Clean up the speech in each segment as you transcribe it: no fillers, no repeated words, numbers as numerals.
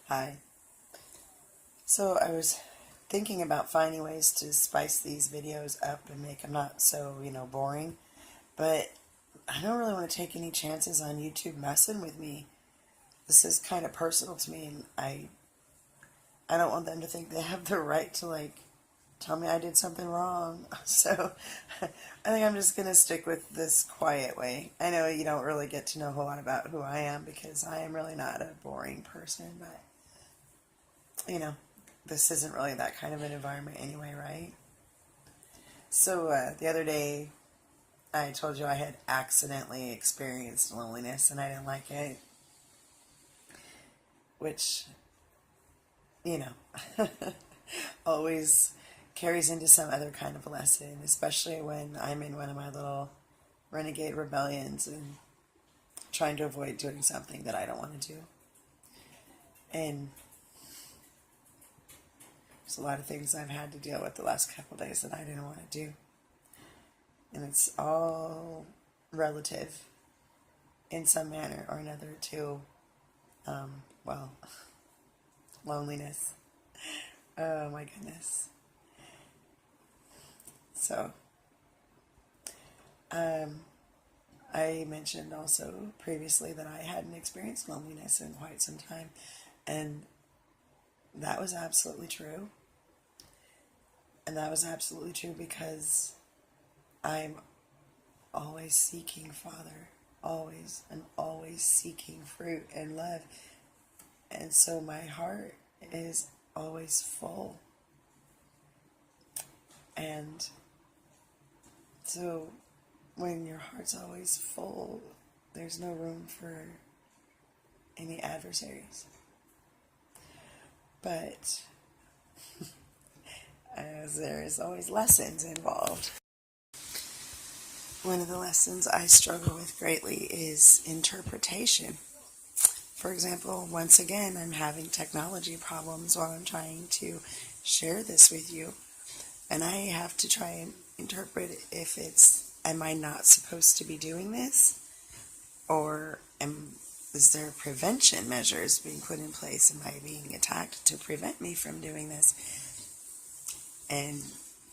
Hi. So I was thinking about finding ways to spice these videos up and make them not so, boring. But I don't really want to take any chances on YouTube messing with me. This is kind of personal to me, and I don't want them to think they have the right to, tell me I did something wrong. So I think I'm just going to stick with this quiet way. I know you don't really get to know a whole lot about who I am because I am really not a boring person, but you know, this isn't really that kind of an environment anyway, right? So the other day, I told you I had accidentally experienced loneliness and I didn't like it, which, you know, always carries into some other kind of lesson, especially when I'm in one of my little renegade rebellions and trying to avoid doing something that I don't want to do. And there's a lot of things I've had to deal with the last couple of days that I didn't want to do. And it's all relative in some manner or another to, well, loneliness. Oh my goodness. So, I mentioned also previously that I hadn't experienced loneliness in quite some time, and that was absolutely true. And that was absolutely true because I'm always seeking Father, always, and always seeking fruit and love. And so my heart is always full. And so when your heart's always full, there's no room for any adversaries. But as there is always lessons involved. One of the lessons I struggle with greatly is interpretation. For example, once again, I'm having technology problems while I'm trying to share this with you. And I have to try and interpret if am I not supposed to be doing this? Or is there prevention measures being put in place? Am I being attacked to prevent me from doing this? And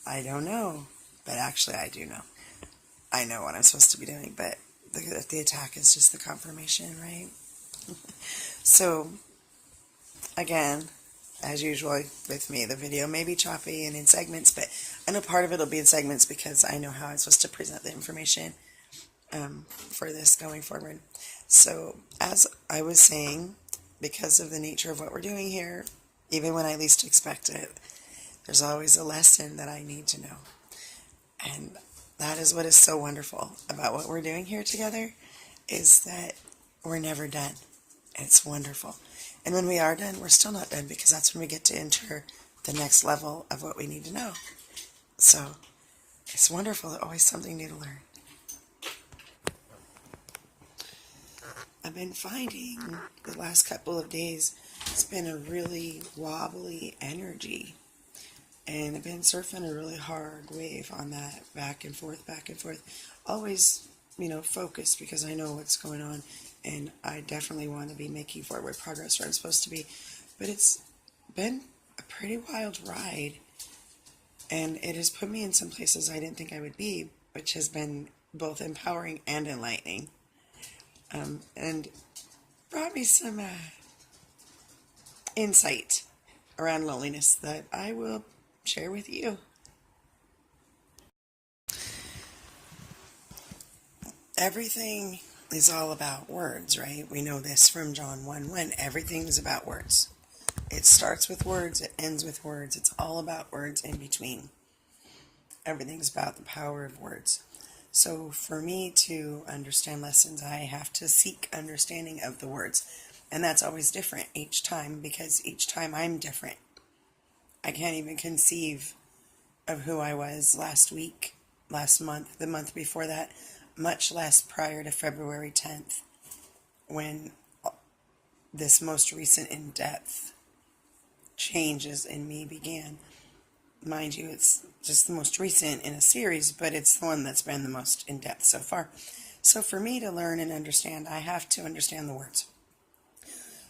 I don't know, but actually I do know. I know what I'm supposed to be doing, but the attack is just the confirmation, right? So, again, as usual with me, the video may be choppy and in segments, but I know part of it will be in segments because I know how I'm supposed to present the information for this going forward. So, as I was saying, because of the nature of what we're doing here, even when I least expect it, there's always a lesson that I need to know. And that is what is so wonderful about what we're doing here together, is that we're never done. It's wonderful. And when we are done, we're still not done, because that's when we get to enter the next level of what we need to know. So it's wonderful. Always something new to learn. I've been finding the last couple of days it's been a really wobbly energy. And I've been surfing a really hard wave on that, back and forth, back and forth. Always, focused, because I know what's going on, and I definitely want to be making forward progress where I'm supposed to be. But it's been a pretty wild ride, and it has put me in some places I didn't think I would be, which has been both empowering and enlightening, and brought me some insight around loneliness that I will share with you. Everything is all about words, right? We know this from John 1:1. Everything is about words. It starts with words, it ends with words. It's all about words in between. Everything's about the power of words. So for me to understand lessons, I have to seek understanding of the words. And that's always different each time, because each time I'm different. I can't even conceive of who I was last week, last month, the month before that, much less prior to February 10th, when this most recent in-depth changes in me began. Mind you, it's just the most recent in a series, but it's the one that's been the most in-depth so far. So for me to learn and understand, I have to understand the words.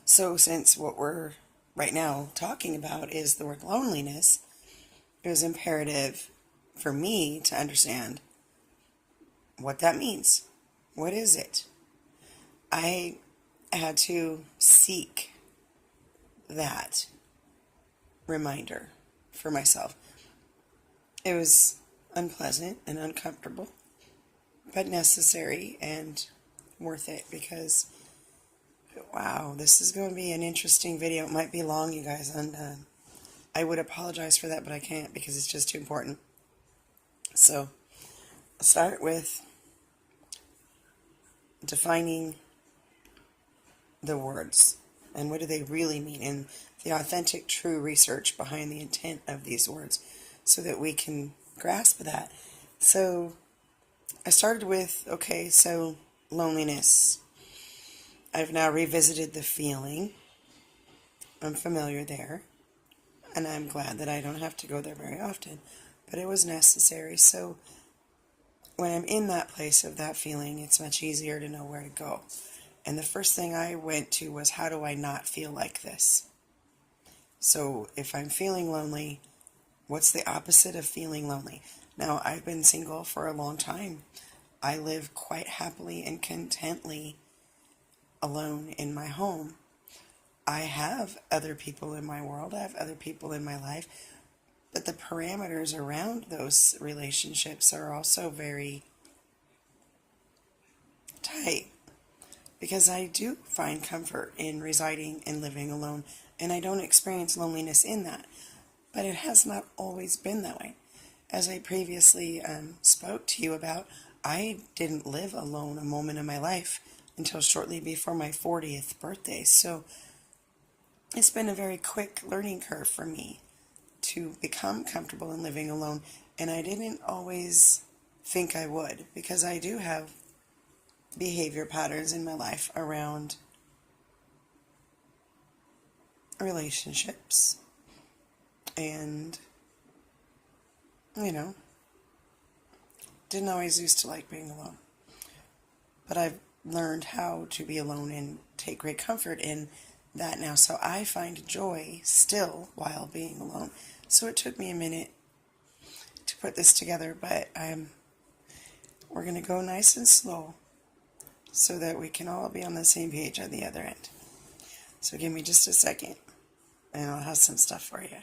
So since what we're right now talking about is the word loneliness, it was imperative for me to understand what that means. What is it? I had to seek that reminder for myself. It was unpleasant and uncomfortable, but necessary and worth it because, wow, this is going to be an interesting video. It might be long, you guys, and I would apologize for that, but I can't because it's just too important. So, I'll start with defining the words and what do they really mean and the authentic, true research behind the intent of these words so that we can grasp that. So, I started with, okay, so loneliness. I've now revisited the feeling. I'm familiar there, and I'm glad that I don't have to go there very often, but it was necessary. So when I'm in that place of that feeling, it's much easier to know where to go. And the first thing I went to was, how do I not feel like this? So if I'm feeling lonely, what's the opposite of feeling lonely? Now, I've been single for a long time. I live quite happily and contently alone in my home. I have other people in my world. I have other people in my life. But the parameters around those relationships are also very tight because I do find comfort in residing and living alone, and I don't experience loneliness in that. But it has not always been that way. As I previously spoke to you about, I didn't live alone a moment in my life until shortly before my 40th birthday. So it's been a very quick learning curve for me to become comfortable in living alone. And I didn't always think I would, because I do have behavior patterns in my life around relationships. And, didn't always used to like being alone. But I've learned how to be alone and take great comfort in that now. So I find joy still while being alone. So it took me a minute to put this together, but we're going to go nice and slow so that we can all be on the same page at the other end. So give me just a second and I'll have some stuff for you.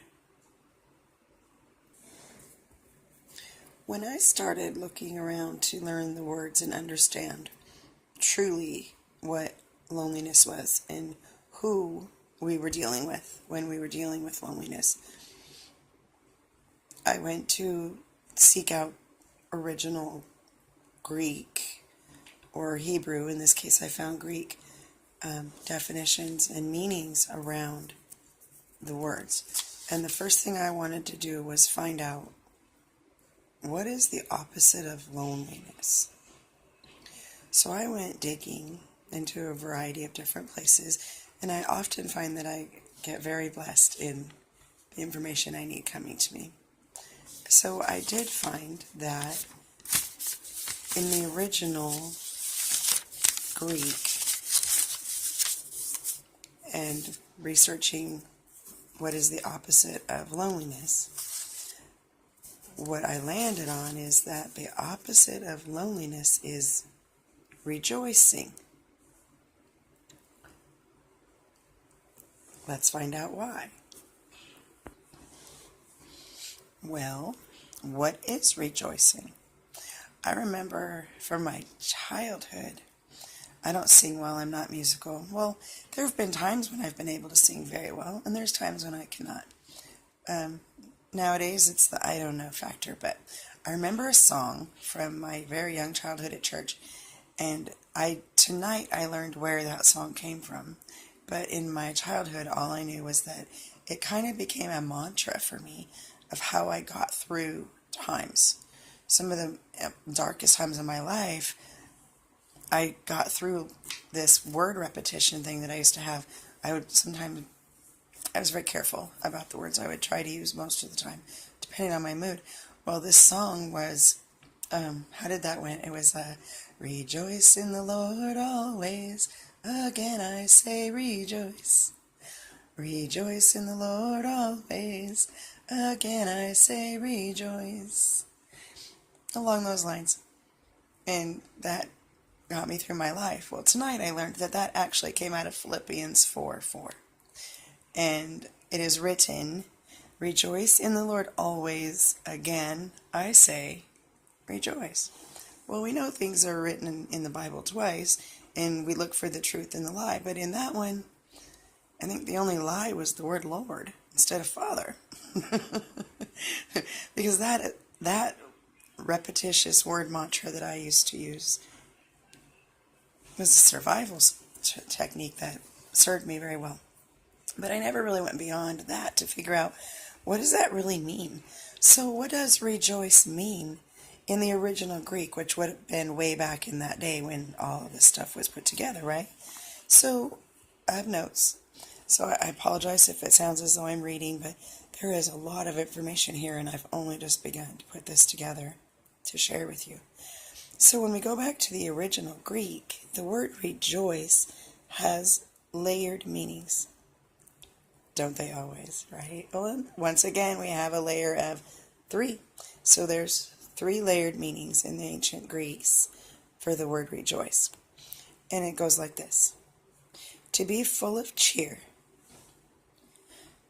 When I started looking around to learn the words and understand truly what loneliness was and who we were dealing with when we were dealing with loneliness, I went to seek out original Greek or Hebrew. In this case, I found Greek definitions and meanings around the words. And the first thing I wanted to do was find out, what is the opposite of loneliness? So I went digging into a variety of different places, and I often find that I get very blessed in the information I need coming to me. So I did find that in the original Greek, and researching what is the opposite of loneliness, what I landed on is that the opposite of loneliness is rejoicing. Let's find out why. Well, what is rejoicing? I remember from my childhood, I don't sing well, I'm not musical. Well, there have been times when I've been able to sing very well, and there's times when I cannot. Nowadays, it's the I don't know factor, but I remember a song from my very young childhood at church, and tonight I learned where that song came from. But in my childhood, all I knew was that it kind of became a mantra for me of how I got through times. Some of the darkest times of my life, I got through this word repetition thing that I used to have. I was very careful about the words I would try to use most of the time, depending on my mood. Well, this song was, how did that went? It was, rejoice in the Lord always, again I say rejoice. Rejoice in the Lord always. Again I say rejoice. Along those lines. And that got me through my life. Well, tonight I learned that that actually came out of Philippians 4:4. And it is written, rejoice in the Lord always. Again I say rejoice. Well, we know things are written in the Bible twice, and we look for the truth in the lie. But in that one, I think the only lie was the word Lord instead of Father. Because that repetitious word mantra that I used to use was a survival technique that served me very well. But I never really went beyond that to figure out, what does that really mean? So what does rejoice mean in the original Greek, which would have been way back in that day when all of this stuff was put together, right? So I have notes. So I apologize if it sounds as though I'm reading, but there is a lot of information here, and I've only just begun to put this together to share with you. So when we go back to the original Greek, the word rejoice has layered meanings. Don't they always, right? Well, once again, we have a layer of 3. So there's 3 layered meanings in the ancient Greeks for the word rejoice. And it goes like this. To be full of cheer.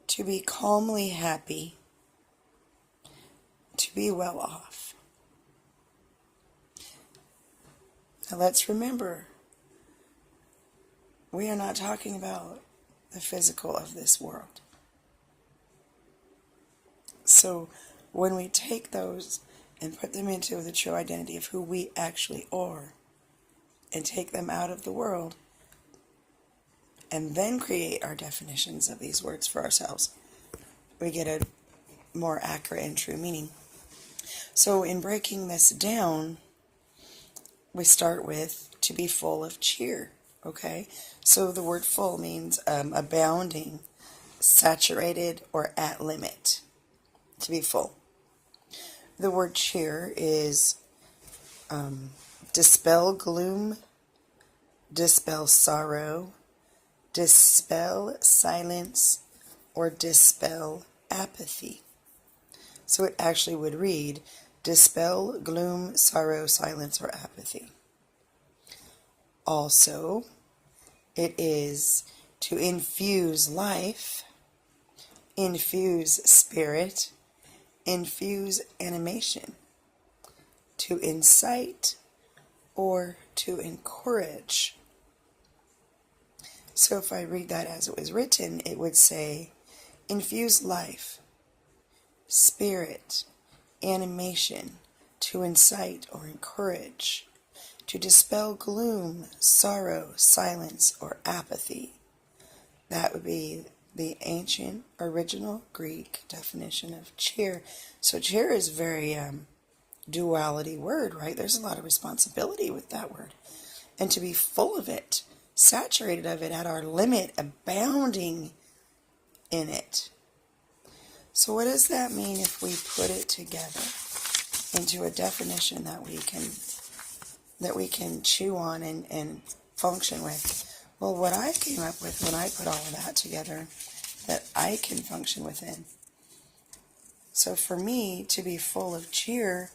To be calmly happy. To be well off. Now let's remember, we are not talking about the physical of this world. So when we take those and put them into the true identity of who we actually are, and take them out of the world, and then create our definitions of these words for ourselves, we get a more accurate and true meaning. So in breaking this down, we start with to be full of cheer, okay? So the word full means abounding, saturated, or at limit, to be full. The word cheer is dispel gloom, dispel sorrow, dispel silence, or dispel apathy. So it actually would read, dispel gloom, sorrow, silence, or apathy. Also, it is to infuse life, infuse spirit, infuse animation, to incite, or to encourage. So if I read that as it was written, it would say, infuse life, spirit, animation, to incite or encourage, to dispel gloom, sorrow, silence, or apathy. That would be the ancient original Greek definition of cheer. So cheer is very duality word, right? There's a lot of responsibility with that word. And to be full of it, saturated of it, at our limit, abounding in it. So what does that mean if we put it together into a definition that we can chew on and function with? Well, what I came up with when I put all of that together, that I can function within. So for me, to be full of cheer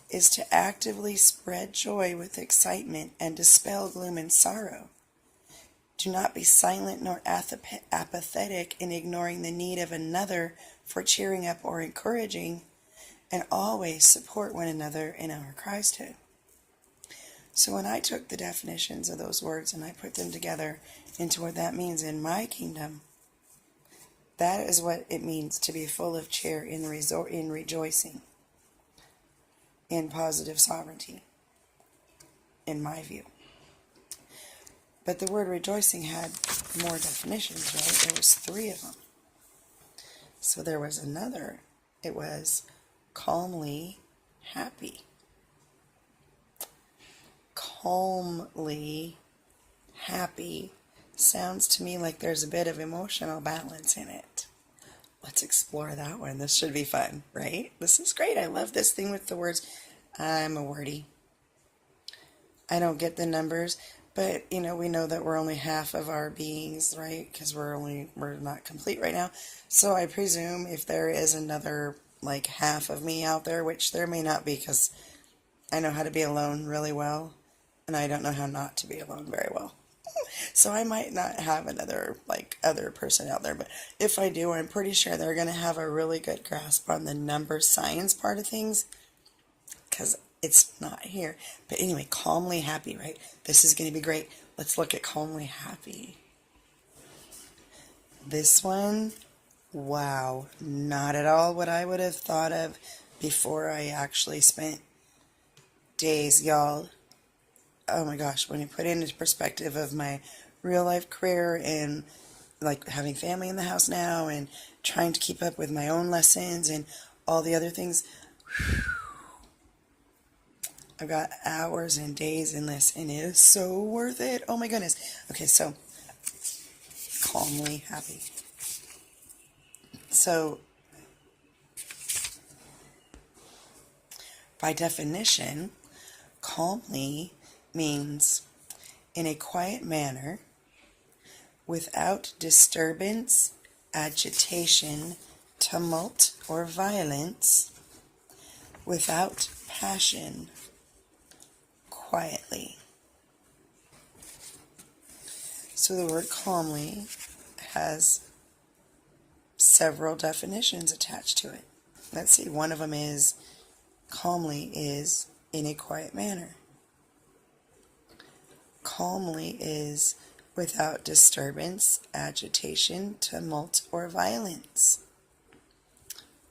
is to actively spread joy with excitement and dispel gloom and sorrow. Do not be silent nor apathetic in ignoring the need of another for cheering up or encouraging, and always support one another in our Christhood. So when I took the definitions of those words and I put them together into what that means in my kingdom, that is what it means to be full of cheer in rejoicing, in positive sovereignty, in my view. But the word rejoicing had more definitions, right? There was 3 of them. So there was another. It was calmly happy. Calmly happy sounds to me like there's a bit of emotional balance in it. Let's explore that one. This should be fun, right? This is great. I love this thing with the words. I'm a wordy. I don't get the numbers, But, we know that we're only half of our beings, right? Because we're not complete right now. So I presume if there is another, like, half of me out there, which there may not be, because I know how to be alone really well, and I don't know how not to be alone very well. So I might not have another, like, other person out there, but if I do, I'm pretty sure they're going to have a really good grasp on the number science part of things, because it's not here. But anyway, calmly happy, right? This is going to be great. Let's look at calmly happy. This one, wow, not at all what I would have thought of before I actually spent days, y'all. Oh my gosh, when you put it into perspective of my real life career and like having family in the house now and trying to keep up with my own lessons and all the other things, I've got hours and days in this, and it is so worth it. Oh my goodness. Okay, so calmly happy. So by definition, calmly means in a quiet manner, without disturbance, agitation, tumult, or violence, without passion, quietly. So the word calmly has several definitions attached to it. Let's see, one of them is calmly is in a quiet manner. Calmly is without disturbance, agitation, tumult, or violence.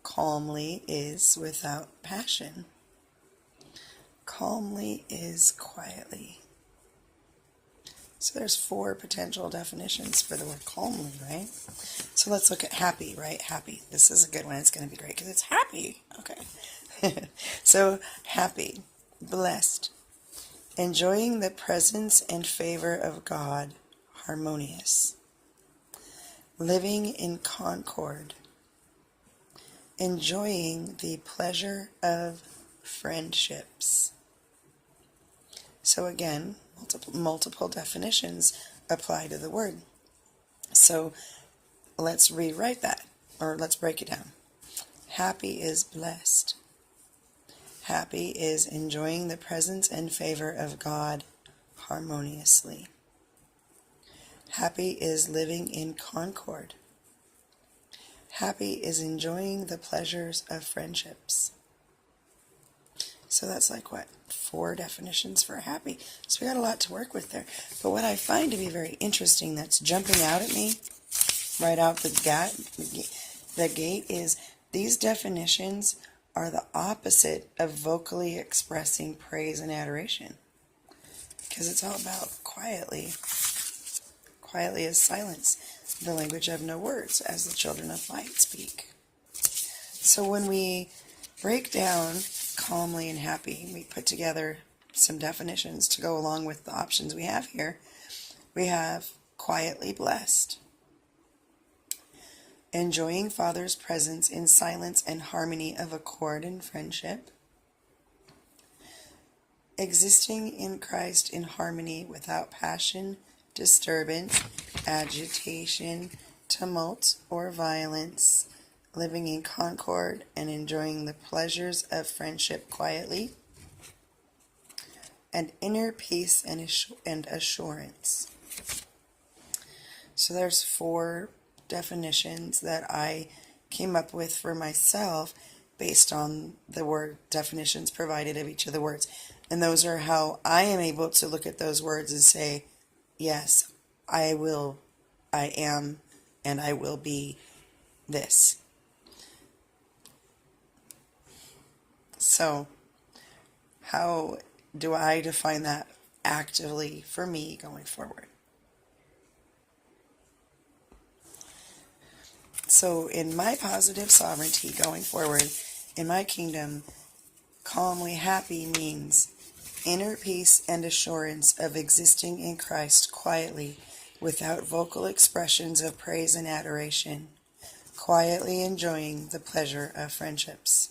Calmly is without passion. Calmly is quietly. So there's 4 potential definitions for the word calmly, right? So let's look at happy, right? Happy. This is a good one. It's going to be great because it's happy. Okay. So happy, blessed, enjoying the presence and favor of God, harmonious, living in concord, enjoying the pleasure of friendships. So again, multiple definitions apply to the word. So let's rewrite that, or let's break it down. Happy is blessed. Happy is enjoying the presence and favor of God harmoniously. Happy is living in concord. Happy is enjoying the pleasures of friendships. So that's like what? 4 definitions for happy. So we got a lot to work with there. But what I find to be very interesting that's jumping out at me right out the gate is these definitions are the opposite of vocally expressing praise and adoration. Because it's all about quietly. Quietly is silence, the language of no words, as the children of light speak. So when we break down calmly and happy, we put together some definitions to go along with the options we have here. We have quietly blessed, enjoying Father's presence in silence and harmony of accord and friendship, existing in Christ in harmony without passion, disturbance, agitation, tumult, or violence, living in concord and enjoying the pleasures of friendship quietly, and inner peace and assurance. So there's 4 definitions that I came up with for myself based on the word definitions provided of each of the words. And those are how I am able to look at those words and say, yes, I will, I am, and I will be this. So, how do I define that actively for me going forward? So, in my positive sovereignty going forward, in my kingdom, calmly happy means inner peace and assurance of existing in Christ quietly, without vocal expressions of praise and adoration, quietly enjoying the pleasure of friendships.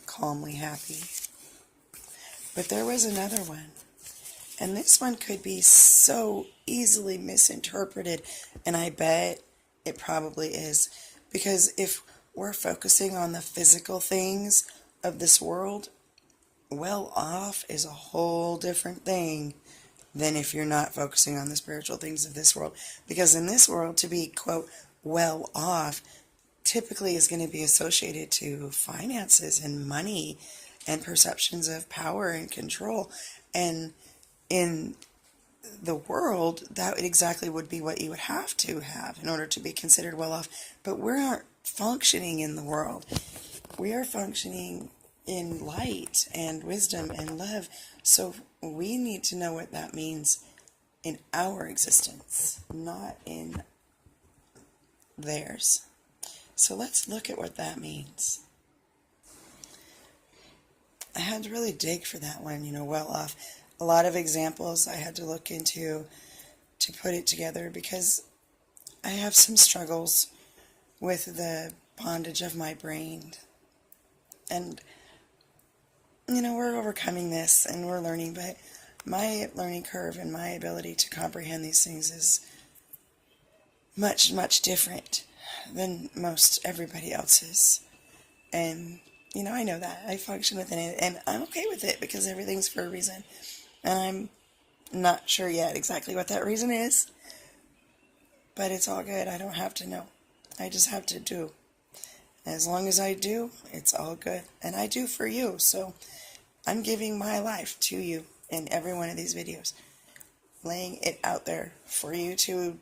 Calmly happy. But there was another one. And this one could be so easily misinterpreted, and I bet it probably is. Because if we're focusing on the physical things of this world, well off is a whole different thing than if you're not focusing on the spiritual things of this world. Because in this world, to be, quote, well off, typically is going to be associated to finances and money and perceptions of power and control. And in the world, that exactly would be what you would have to have in order to be considered well off. But we aren't functioning in the world. We are functioning in light and wisdom and love. So we need to know what that means in our existence, not in theirs. So let's look at what that means. I had to really dig for that one, well off. A lot of examples I had to look into to put it together because I have some struggles with the bondage of my brain. And, we're overcoming this and we're learning, but my learning curve and my ability to comprehend these things is much, much different than most everybody else's. And, I know that. I function within it, and I'm okay with it because everything's for a reason. And I'm not sure yet exactly what that reason is, but it's all good. I don't have to know. I just have to do. As long as I do, it's all good. And I do for you. So I'm giving my life to you in every one of these videos, laying it out there for you to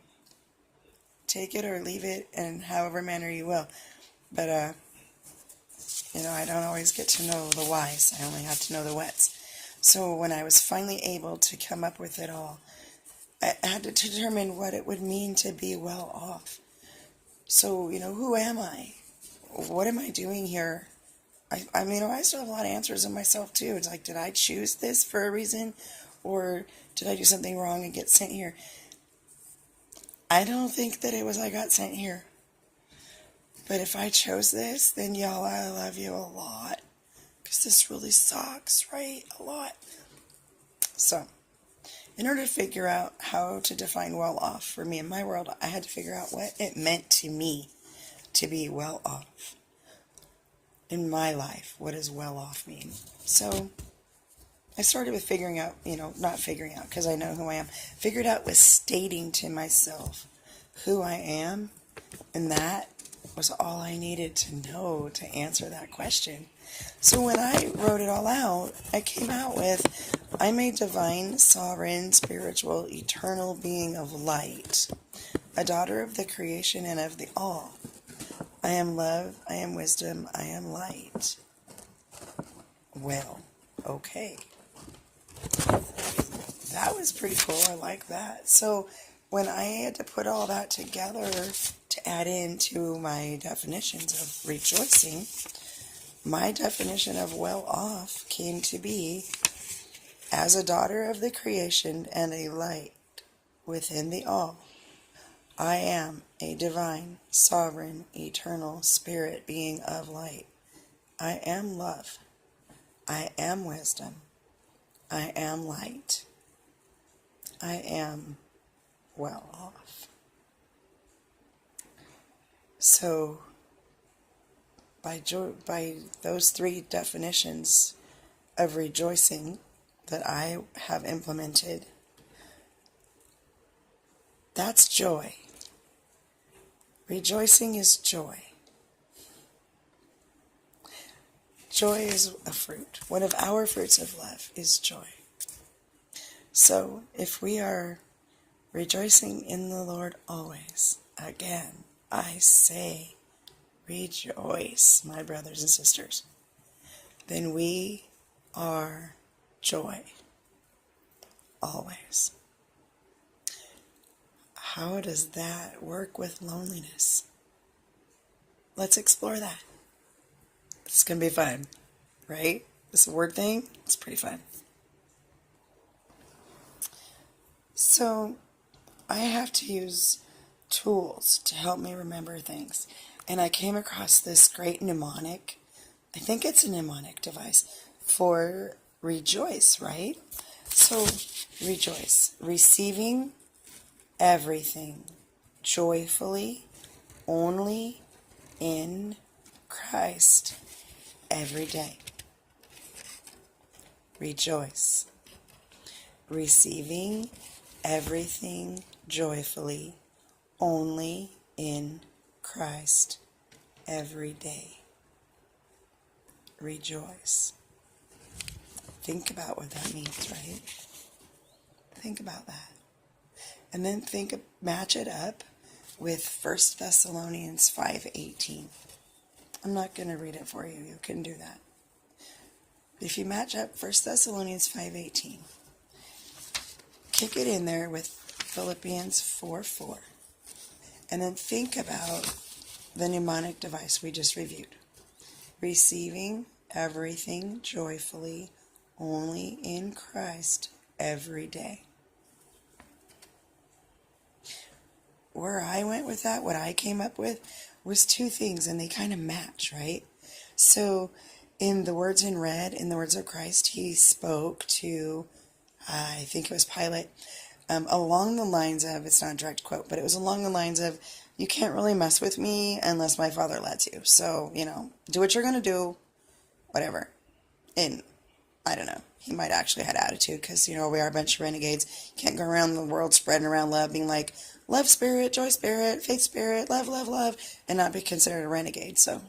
take it or leave it in however manner you will. But, I don't always get to know the whys. I only have to know the whets. So when I was finally able to come up with it all, I had to determine what it would mean to be well off. So, who am I? What am I doing here? I still have a lot of answers in myself too. It's like, did I choose this for a reason? Or did I do something wrong and get sent here? I don't think that it was I got sent here. But if I chose this, then y'all, I love you a lot. Because this really sucks, right? A lot. So, in order to figure out how to define well off for me in my world, I had to figure out what it meant to me to be well off. In my life, what does well off mean? So, I started with figuring out, not figuring out because I know who I am. Figured out with stating to myself who I am, and that was all I needed to know to answer that question. So when I wrote it all out, I came out with, I'm a divine, sovereign, spiritual, eternal being of light, a daughter of the creation and of the all. I am love, I am wisdom, I am light. Well, okay. That was pretty cool. I like that. So when I had to put all that together to add into my definitions of rejoicing, my definition of well off came to be as a daughter of the creation and a light within the all. I am a divine, sovereign, eternal spirit being of light. I am love. I am wisdom. I am light. I am well off. So, by those three definitions of rejoicing that I have implemented, that's joy. Rejoicing is joy. Joy is a fruit. One of our fruits of love is joy. So, if we are rejoicing in the Lord always, again, I say, rejoice, my brothers and sisters, then we are joy, always. How does that work with loneliness? Let's explore that. It's going to be fun, right? This word thing, it's pretty fun. So, I have to use tools to help me remember things. And I came across this great mnemonic. I think it's a mnemonic device for rejoice, right? So rejoice, receiving everything joyfully, only in Christ every day. Rejoice, receiving everything joyfully, only in Christ every day. Rejoice. Think about what that means, right? Think about that. And then match it up with 1 Thessalonians 5:18. I'm not going to read it for you. You can do that. If you match up 1 Thessalonians 5:18, kick it in there with Philippians 4:4, and then think about the mnemonic device we just reviewed. Receiving everything joyfully, only in Christ every day. Where I went with that, what I came up with, was two things, and they kind of match, right? So, in the words in red, in the words of Christ, he spoke to, I think it was Pilate, along the lines of, it's not a direct quote, but it was along the lines of, you can't really mess with me unless my Father lets you. So, do what you're going to do, whatever. And I don't know. He might actually had attitude because, we are a bunch of renegades. You can't go around the world spreading around love, being like, love spirit, joy spirit, faith spirit, love, love, love, and not be considered a renegade. So,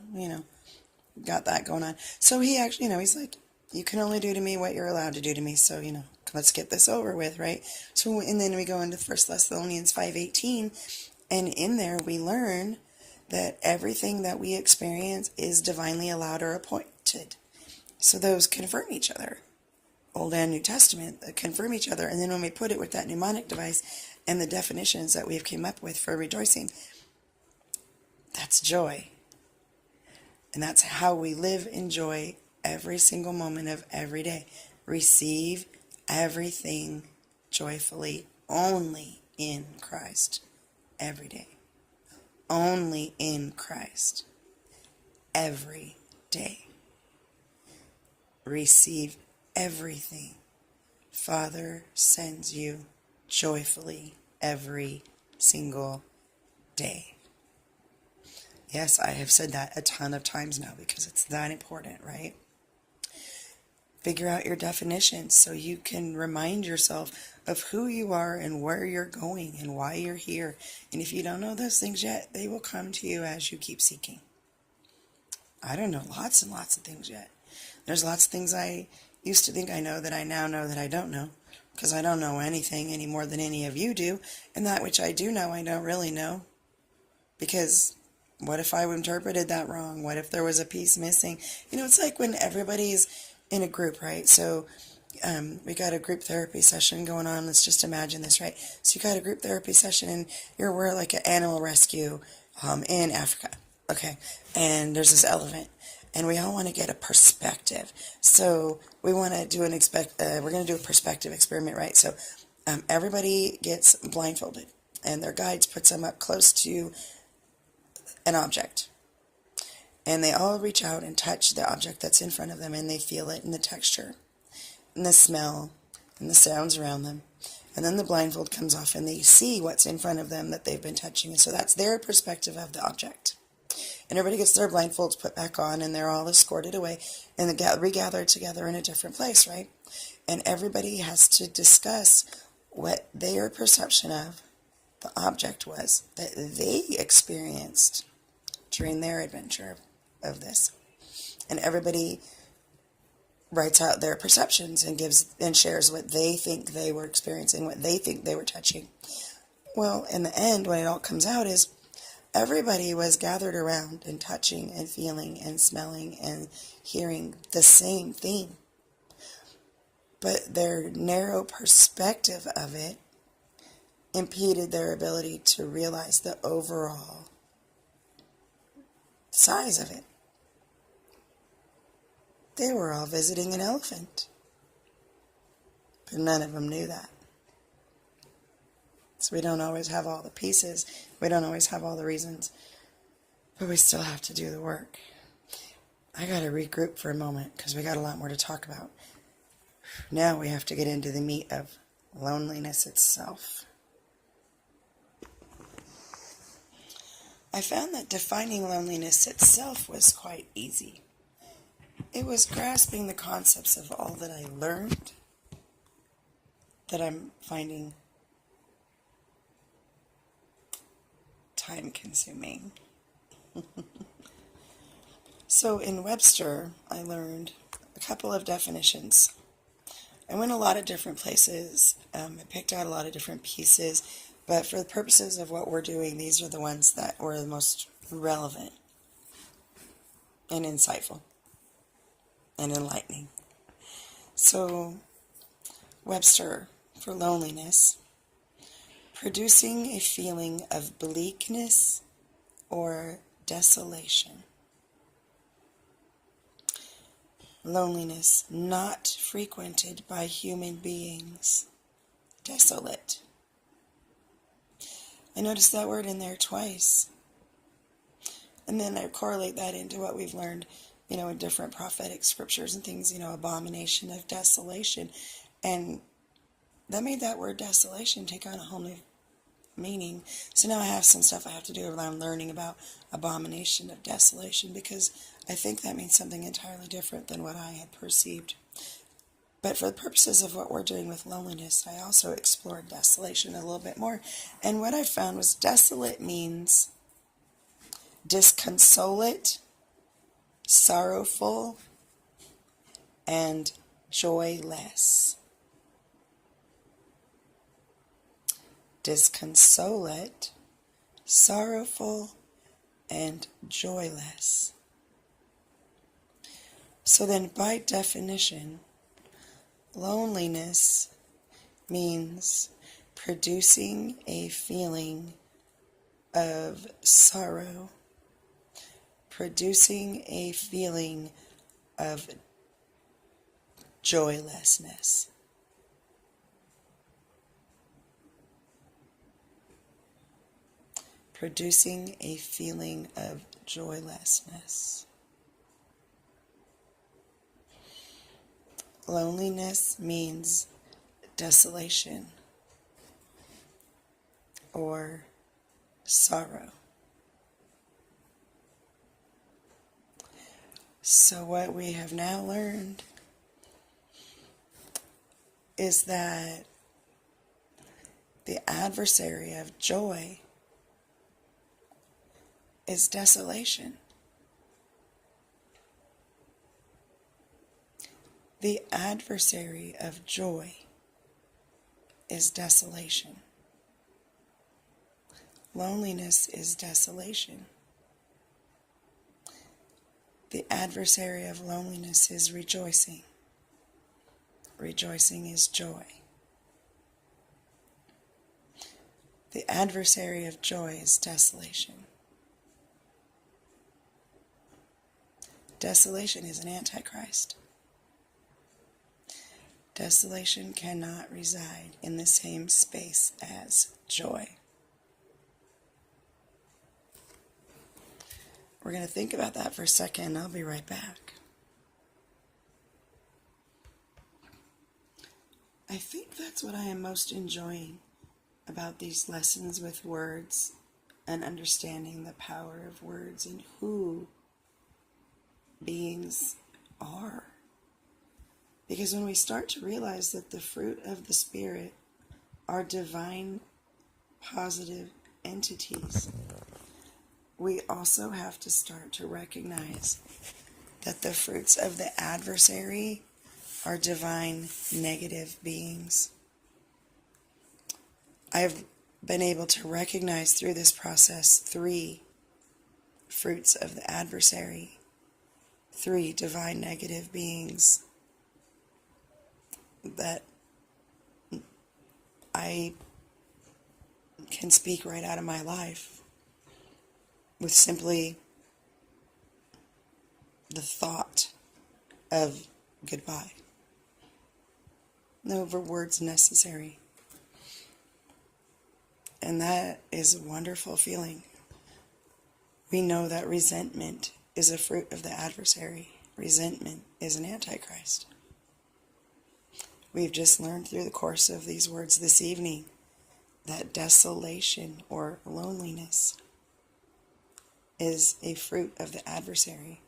got that going on. So he actually, he's like, you can only do to me what you're allowed to do to me. So, let's get this over with, right? So, and then we go into 1 Thessalonians 5:18, and in there we learn that everything that we experience is divinely allowed or appointed. So those confirm each other. Old and New Testament confirm each other. And then when we put it with that mnemonic device and the definitions that we've came up with for rejoicing, that's joy. And that's how we live in joy every single moment of every day. Receive everything joyfully, only in Christ every day. Only in Christ every day. Receive everything Father sends you joyfully every single day. Yes, I have said that a ton of times now because it's that important, right? Figure out your definitions so you can remind yourself of who you are and where you're going and why you're here. And if you don't know those things yet, they will come to you as you keep seeking. I don't know lots and lots of things yet. There's lots of things I used to think I know that I now know that I don't know, because I don't know anything any more than any of you do, and that which I do know I don't really know, because what if I interpreted that wrong? What if there was a piece missing? It's like when everybody's in a group, right? So we got a group therapy session going on. Let's just imagine this, right? So you got a group therapy session, and we're like an animal rescue in Africa, okay? And there's this elephant. And we all want to get a perspective. So we want to do we're going to do a perspective experiment, right? So everybody gets blindfolded, and their guides puts them up close to an object. And they all reach out and touch the object that's in front of them, and they feel it in the texture, and the smell, and the sounds around them. And then the blindfold comes off, and they see what's in front of them that they've been touching. And so that's their perspective of the object. And everybody gets their blindfolds put back on, and they're all escorted away and regathered together in a different place, right? And everybody has to discuss what their perception of the object was that they experienced during their adventure of this. And everybody writes out their perceptions and gives and shares what they think they were experiencing, what they think they were touching. Well, in the end, when it all comes out is everybody was gathered around and touching and feeling and smelling and hearing the same thing. But their narrow perspective of it impeded their ability to realize the overall size of it. They were all visiting an elephant, but none of them knew that. So we don't always have all the pieces. We don't always have all the reasons. But we still have to do the work. I got to regroup for a moment because we got a lot more to talk about. Now we have to get into the meat of loneliness itself. I found that defining loneliness itself was quite easy. It was grasping the concepts of all that I learned that I'm finding time-consuming. So in Webster, I learned a couple of definitions. I went a lot of different places. I picked out a lot of different pieces, but for the purposes of what we're doing, these are the ones that were the most relevant and insightful and enlightening. So, Webster, for loneliness, producing a feeling of bleakness or desolation. Loneliness not frequented by human beings. Desolate. I noticed that word in there twice. And then I correlate that into what we've learned, in different prophetic scriptures and things, abomination of desolation. And that made that word desolation take on a whole new meaning. So now I have some stuff I have to do when I'm learning about abomination of desolation, because I think that means something entirely different than what I had perceived. But for the purposes of what we're doing with loneliness, I also explored desolation a little bit more. And what I found was desolate means disconsolate, sorrowful, and joyless. Disconsolate, sorrowful, and joyless. So then, by definition, loneliness means producing a feeling of sorrow, producing a feeling of joylessness. Producing a feeling of joylessness. Loneliness means desolation or sorrow. So what we have now learned is that the adversary of joy is desolation. The adversary of joy is desolation. Loneliness is desolation. The adversary of loneliness is rejoicing. Rejoicing is joy. The adversary of joy is desolation. Desolation is an antichrist. Desolation cannot reside in the same space as joy. We're going to think about that for a second. I'll be right back. I think that's what I am most enjoying about these lessons with words and understanding the power of words and who beings are. Because when we start to realize that the fruit of the Spirit are divine, positive entities, we also have to start to recognize that the fruits of the adversary are divine, negative beings. I've been able to recognize through this process 3 fruits of the adversary, 3 divine, negative beings that I can speak right out of my life with simply the thought of goodbye. No words necessary. And that is a wonderful feeling. We know that resentment is a fruit of the adversary. Resentment is an antichrist. We've just learned through the course of these words this evening that desolation or loneliness is a fruit of the adversary.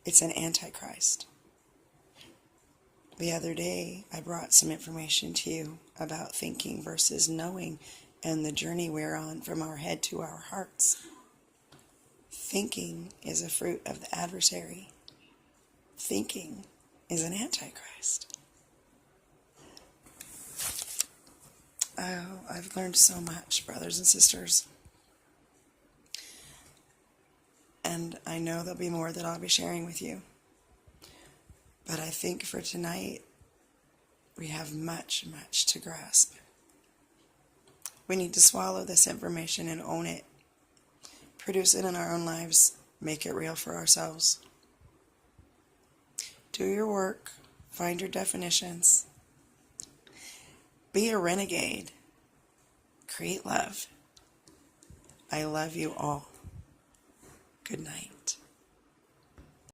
It's an antichrist. The other day, I brought some information to you about thinking versus knowing and the journey we're on from our head to our hearts. Thinking is a fruit of the adversary. Thinking is an antichrist. Oh, I've learned so much, brothers and sisters. And I know there'll be more that I'll be sharing with you. But I think for tonight, we have much, much to grasp. We need to swallow this information and own it. Produce it in our own lives. Make it real for ourselves. Do your work. Find your definitions. Be a renegade. Create love. I love you all. Good night.